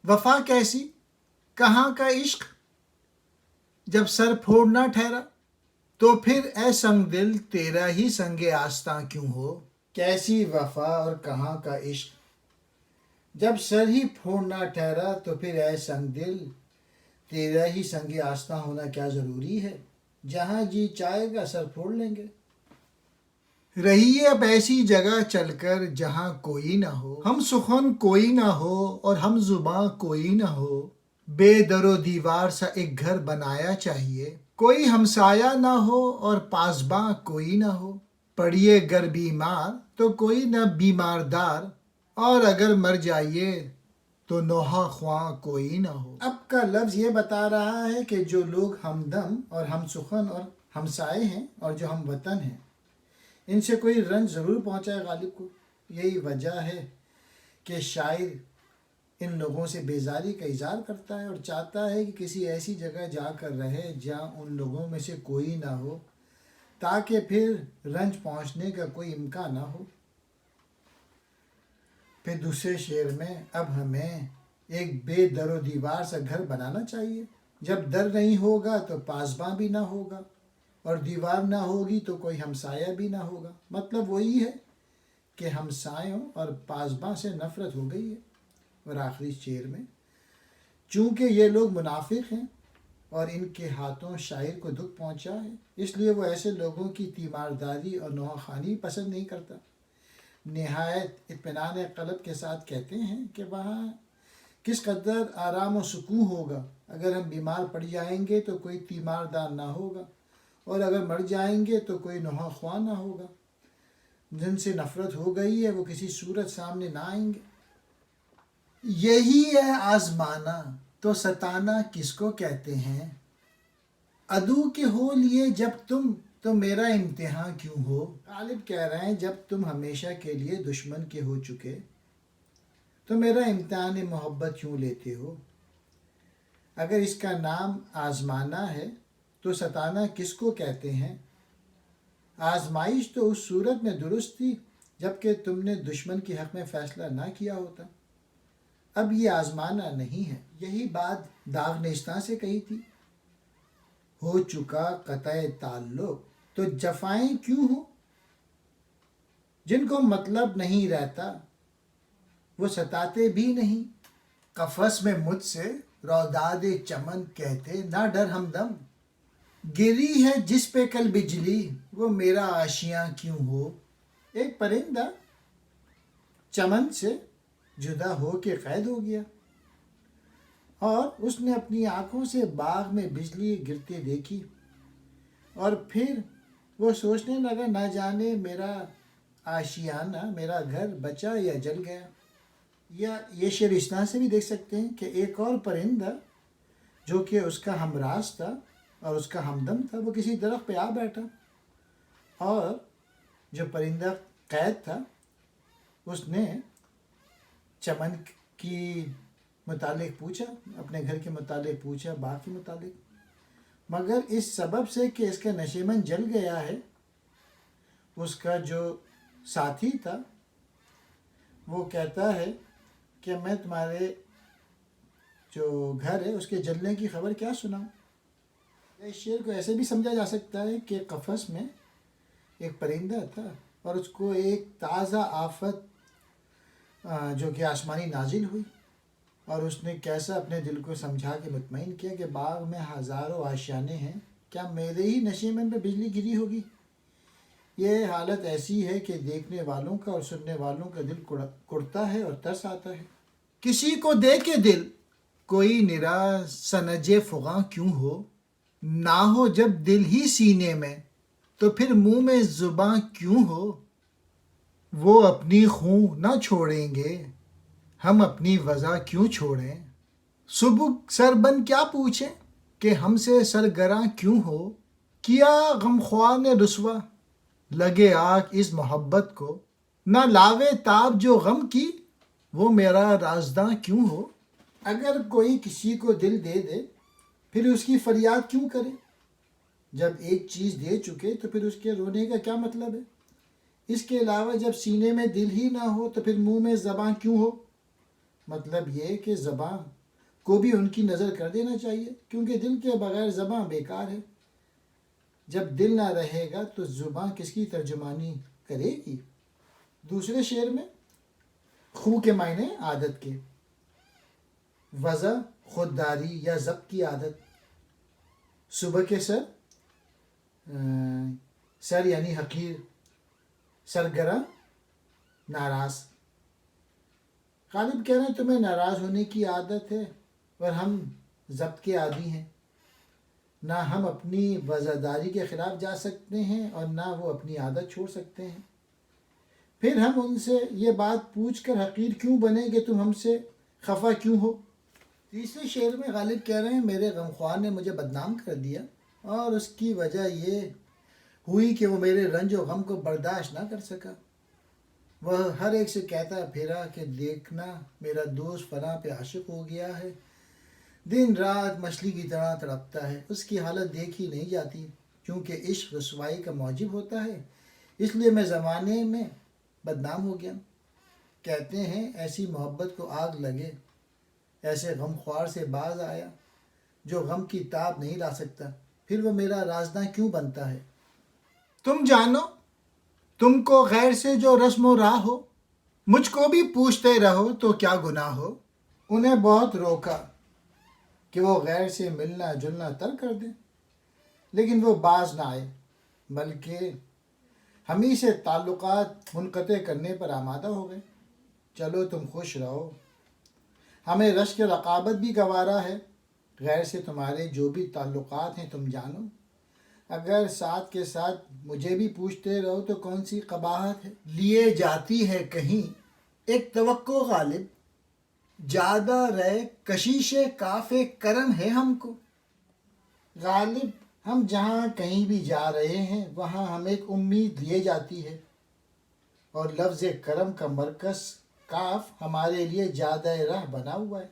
وفا کیسی، کہاں کا عشق، جب سر پھوڑنا ٹھہرا، تو پھر اے سنگ دل تیرا ہی سنگ آستاں کیوں ہو۔ کیسی وفا اور کہاں کا عشق، جب سر ہی پھوڑنا ٹھہرا، تو پھر اے سنگ دل تیرا ہی سنگ آستاں ہونا کیا ضروری ہے، جہاں جی چاہے گا سر پھوڑ لیں گے۔ رہیے اب ایسی جگہ چل کر جہاں کوئی نہ ہو، ہم سخن کوئی نہ ہو اور ہم زباں کوئی نہ ہو، بے در و دیوار سا ایک گھر بنایا چاہیے، کوئی ہمسایہ نہ ہو اور پاسباں کوئی نہ ہو، پڑیے گر بیمار تو کوئی نہ بیمار دار، اور اگر مر جائیے تو نوحہ خواں کوئی نہ ہو۔ اب کا لفظ یہ بتا رہا ہے کہ جو لوگ ہمدم اور ہم سخن اور ہمسائے ہیں اور جو ہم وطن ہیں، ان سے کوئی رنج ضرور پہنچائے غالب کو۔ یہی وجہ ہے کہ شاعر ان لوگوں سے بیزاری کا اظہار کرتا ہے اور چاہتا ہے کہ کسی ایسی جگہ جا کر رہے جہاں ان لوگوں میں سے کوئی نہ ہو، تاکہ پھر رنج پہنچنے کا کوئی امکان نہ ہو۔ پھر دوسرے شعر میں اب ہمیں ایک بے در و دیوار سا گھر بنانا چاہیے، جب در نہیں ہوگا تو پاسباں بھی نہ ہوگا، اور دیوار نہ ہوگی تو کوئی ہمسایہ بھی نہ ہوگا۔ مطلب وہی ہے کہ ہمسایوں اور پاسباں سے نفرت ہو گئی ہے۔ اور آخری شعر میں چونکہ یہ لوگ منافق ہیں اور ان کے ہاتھوں شاعر کو دکھ پہنچا ہے، اس لیے وہ ایسے لوگوں کی تیمارداری اور نوحہ خوانی پسند نہیں کرتا۔ نہایت اطمینان قلب کے ساتھ کہتے ہیں کہ وہاں کس قدر آرام و سکون ہوگا، اگر ہم بیمار پڑ جائیں گے تو کوئی تیماردار نہ ہوگا، اور اگر مر جائیں گے تو کوئی نوحہ خواہ نہ ہوگا۔ جن سے نفرت ہو گئی ہے وہ کسی صورت سامنے نہ آئیں گے۔ یہی ہے آزمانا تو ستانا کس کو کہتے ہیں، عدو کے ہو لیے جب تم تو میرا امتحان کیوں ہو۔ غالب کہہ رہے ہیں جب تم ہمیشہ کے لیے دشمن کے ہو چکے تو میرا امتحان محبت کیوں لیتے ہو۔ اگر اس کا نام آزمانا ہے تو ستانا کس کو کہتے ہیں۔ آزمائش تو اس صورت میں درست تھی جب کہ تم نے دشمن کے حق میں فیصلہ نہ کیا ہوتا۔ اب یہ آزمانا نہیں ہے۔ یہی بات داغ نیستاں سے کہی تھی، ہو چکا قطع تعلق تو جفائیں کیوں ہو۔ جن کو مطلب نہیں رہتا وہ ستاتے بھی نہیں۔ قفس میں مجھ سے روداد چمن کہتے نہ ڈر ہمدم، گری ہے جس پہ کل بجلی وہ میرا آشیاں کیوں ہو۔ ایک پرندہ چمن سے جدا ہو کے قید ہو گیا اور اس نے اپنی آنکھوں سے باغ میں بجلی گرتے دیکھی، اور پھر وہ سوچنے لگا نہ جانے میرا آشیانہ، میرا گھر بچا یا جل گیا۔ یا یہ شعر اس طرح سے بھی دیکھ سکتے ہیں کہ ایک اور پرندہ جو کہ اس کا ہمراز تھا اور اس کا ہمدم تھا، وہ کسی درخت پہ آ بیٹھا، اور جو پرندہ قید تھا اس نے چمن کی متعلق پوچھا، اپنے گھر کے متعلق پوچھا، باغ کے متعلق، مگر اس سبب سے کہ اس کا نشیمن جل گیا ہے، اس کا جو ساتھی تھا وہ کہتا ہے کہ میں تمہارے جو گھر ہے اس کے جلنے کی خبر کیا سناؤں۔ اس شعر کو ایسے بھی سمجھا جا سکتا ہے کہ قفس میں ایک پرندہ تھا اور اس کو ایک تازہ آفت جو کہ آسمانی نازل ہوئی، اور اس نے کیسا اپنے دل کو سمجھا کے مطمئن کیا کہ باغ میں ہزاروں آشیانے ہیں، کیا میرے ہی نشیمن پہ بجلی گری ہوگی۔ یہ حالت ایسی ہے کہ دیکھنے والوں کا اور سننے والوں کا دل کڑتا ہے اور ترس آتا ہے۔ کسی کو دے کے دل کوئی نرا سنج فغاں کیوں ہو، نہ ہو جب دل ہی سینے میں تو پھر منہ میں زباں کیوں ہو۔ وہ اپنی خوں نہ چھوڑیں گے، ہم اپنی وضع کیوں چھوڑیں۔ صبح سربن کیا پوچھیں کہ ہم سے سرگراں کیوں ہو۔ کیا غمخوار نے رسوا لگے آگ اس محبت کو، نہ لاوے تاب جو غم کی وہ میرا رازداں کیوں ہو۔ اگر کوئی کسی کو دل دے دے پھر اس کی فریاد کیوں کرے، جب ایک چیز دے چکے تو پھر اس کے رونے کا کیا مطلب ہے۔ اس کے علاوہ جب سینے میں دل ہی نہ ہو تو پھر منہ میں زباں کیوں ہو۔ مطلب یہ کہ زبان کو بھی ان کی نظر کر دینا چاہیے، کیونکہ دل کے بغیر زبان بیکار ہے۔ جب دل نہ رہے گا تو زبان کس کی ترجمانی کرے گی؟ دوسرے شعر میں خو کے معنی عادت کے، وضع خودداری یا ضبط کی عادت، صبح کے سر یعنی حقیر، سرگرم ناراض۔ غالب کہہ رہے ہیں تمہیں ناراض ہونے کی عادت ہے اور ہم ضبط کے عادی ہیں، نہ ہم اپنی وضعداری کے خلاف جا سکتے ہیں اور نہ وہ اپنی عادت چھوڑ سکتے ہیں۔ پھر ہم ان سے یہ بات پوچھ کر حقیر کیوں بنے کہ تم ہم سے خفا کیوں ہو؟ تیسرے شعر میں غالب کہہ رہے ہیں میرے غمخوار نے مجھے بدنام کر دیا اور اس کی وجہ یہ ہوئی کہ وہ میرے رنج و غم کو برداشت نہ کر سکا۔ وہ ہر ایک سے کہتا پھرا کہ دیکھنا میرا دوست فلاں پہ عاشق ہو گیا ہے، دن رات مچھلی کی طرح تڑپتا ہے، اس کی حالت دیکھی نہیں جاتی، کیونکہ عشق رسوائی کا موجب ہوتا ہے، اس لیے میں زمانے میں بدنام ہو گیا۔ کہتے ہیں ایسی محبت کو آگ لگے، ایسے غم خوار سے باز آیا جو غم کی تاب نہیں لا سکتا، پھر وہ میرا رازداں کیوں بنتا ہے؟ تم جانو تم کو غیر سے جو رسم و راہ ہو، مجھ کو بھی پوچھتے رہو تو کیا گناہ ہو۔ انہیں بہت روکا کہ وہ غیر سے ملنا جلنا ترک کر دیں، لیکن وہ باز نہ آئے، بلکہ ہم ہی سے تعلقات منقطع کرنے پر آمادہ ہو گئے۔ چلو تم خوش رہو، ہمیں رشک رقابت بھی گوارا ہے، غیر سے تمہارے جو بھی تعلقات ہیں تم جانو، اگر ساتھ کے ساتھ مجھے بھی پوچھتے رہو تو کون سی قباحت ہے۔ لیے جاتی ہے کہیں ایک توقع غالب، زیادہ رہے کشیش کاف کرم ہے ہم کو۔ غالب ہم جہاں کہیں بھی جا رہے ہیں وہاں ہمیں ایک امید لیے جاتی ہے، اور لفظ کرم کا مرکز کاف ہمارے لیے زیادہ راہ بنا ہوا ہے۔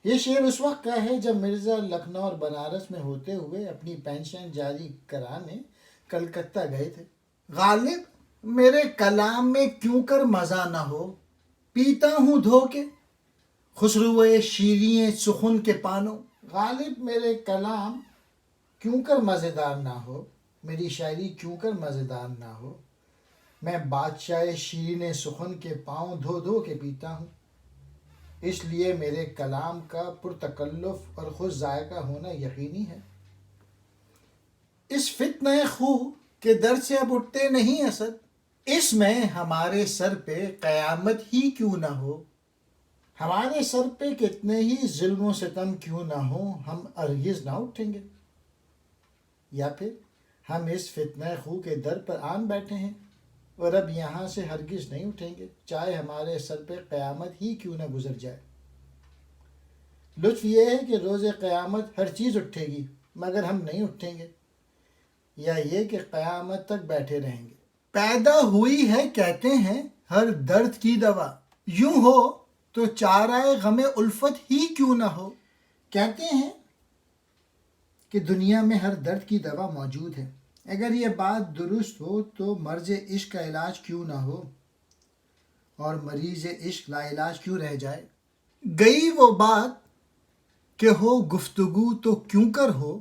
یہ شعر اس وقت کا ہے جب مرزا لکھنؤ اور بنارس میں ہوتے ہوئے اپنی پینشن جاری کرانے کلکتہ گئے تھے۔ غالب میرے کلام میں کیوں کر مزہ نہ ہو، پیتا ہوں دھو کے خسروئے شیریں سخن کے پانوں۔ غالب میرے کلام کیوں کر مزیدار نہ ہو، میری شاعری کیوں کر مزیدار نہ ہو، میں بادشاہ شیریں سخن کے پاؤں دھو دھو کے پیتا ہوں، اس لیے میرے کلام کا پرتکلف اور خوش ذائقہ ہونا یقینی ہے۔ اس فتنہ خو کے در سے اب اٹھتے نہیں اسد، اس میں ہمارے سر پہ قیامت ہی کیوں نہ ہو، ہمارے سر پہ کتنے ہی ظلم و ستم کیوں نہ ہو، ہم ہرگز نہ اٹھیں گے۔ یا پھر ہم اس فتنہ خو کے در پر آن بیٹھے ہیں اور اب یہاں سے ہرگز نہیں اٹھیں گے، چاہے ہمارے سر پہ قیامت ہی کیوں نہ گزر جائے۔ لطف یہ ہے کہ روز قیامت ہر چیز اٹھے گی مگر ہم نہیں اٹھیں گے، یا یہ کہ قیامت تک بیٹھے رہیں گے۔ پیدا ہوئی ہے کہتے ہیں ہر درد کی دوا، یوں ہو تو چارہ غم الفت ہی کیوں نہ ہو۔ کہتے ہیں کہ دنیا میں ہر درد کی دوا موجود ہے، اگر یہ بات درست ہو تو مرض عشق کا علاج کیوں نہ ہو اور مریض عشق لا علاج کیوں رہ جائے۔ گئی وہ بات کہ ہو گفتگو تو کیوں کر ہو،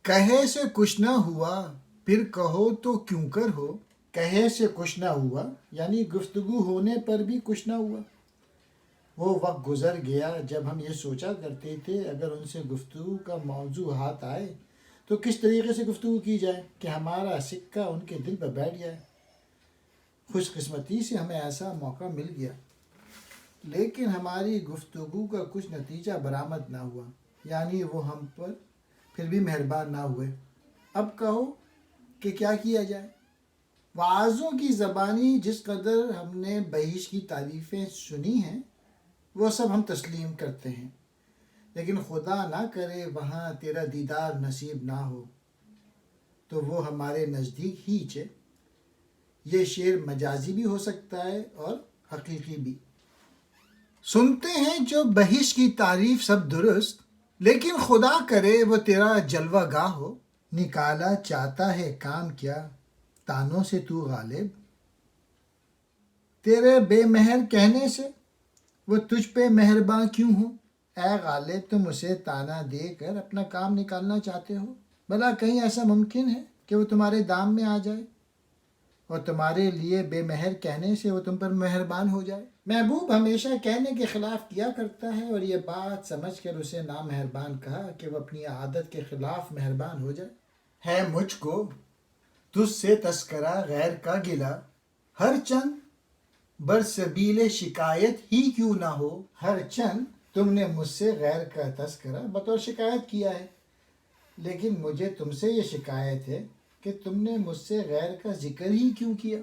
کہے سے کچھ نہ ہوا پھر کہو تو کیوں کر ہو۔ کہے سے کچھ نہ ہوا یعنی گفتگو ہونے پر بھی کچھ نہ ہوا۔ وہ وقت گزر گیا جب ہم یہ سوچا کرتے تھے اگر ان سے گفتگو کا موضوع ہاتھ آئے تو کس طریقے سے گفتگو کی جائے کہ ہمارا سکہ ان کے دل پر بیٹھ جائے۔ خوش قسمتی سے ہمیں ایسا موقع مل گیا، لیکن ہماری گفتگو کا کچھ نتیجہ برآمد نہ ہوا، یعنی وہ ہم پر پھر بھی مہربان نہ ہوئے۔ اب کہو کہ کیا کیا جائے؟ وعظوں کی زبانی جس قدر ہم نے بہشت کی تعریفیں سنی ہیں وہ سب ہم تسلیم کرتے ہیں، لیکن خدا نہ کرے وہاں تیرا دیدار نصیب نہ ہو تو وہ ہمارے نزدیک ہیچ ہے۔ یہ شعر مجازی بھی ہو سکتا ہے اور حقیقی بھی۔ سنتے ہیں جو بہشت کی تعریف سب درست، لیکن خدا کرے وہ تیرا جلوہ گاہ ہو۔ نکالا چاہتا ہے کام کیا تانوں سے تو غالب، تیرے بے مہر کہنے سے وہ تجھ پہ مہرباں کیوں ہو؟ اے غالب تم اسے تانا دے کر اپنا کام نکالنا چاہتے ہو؟ بھلا کہیں ایسا ممکن ہے کہ وہ تمہارے دام میں آ جائے اور تمہارے لیے بے مہر کہنے سے وہ تم پر مہربان ہو جائے؟ محبوب ہمیشہ کہنے کے خلاف کیا کرتا ہے اور یہ بات سمجھ کر اسے نامہربان کہا کہ وہ اپنی عادت کے خلاف مہربان ہو جائے۔ ہے مجھ کو تجھ سے تذکرہ غیر کا گلا، ہر چند برسبیل شکایت ہی کیوں نہ ہو۔ ہر چند تم نے مجھ سے غیر کا تذکرہ بطور شکایت کیا ہے، لیکن مجھے تم سے یہ شکایت ہے کہ تم نے مجھ سے غیر کا ذکر ہی کیوں کیا۔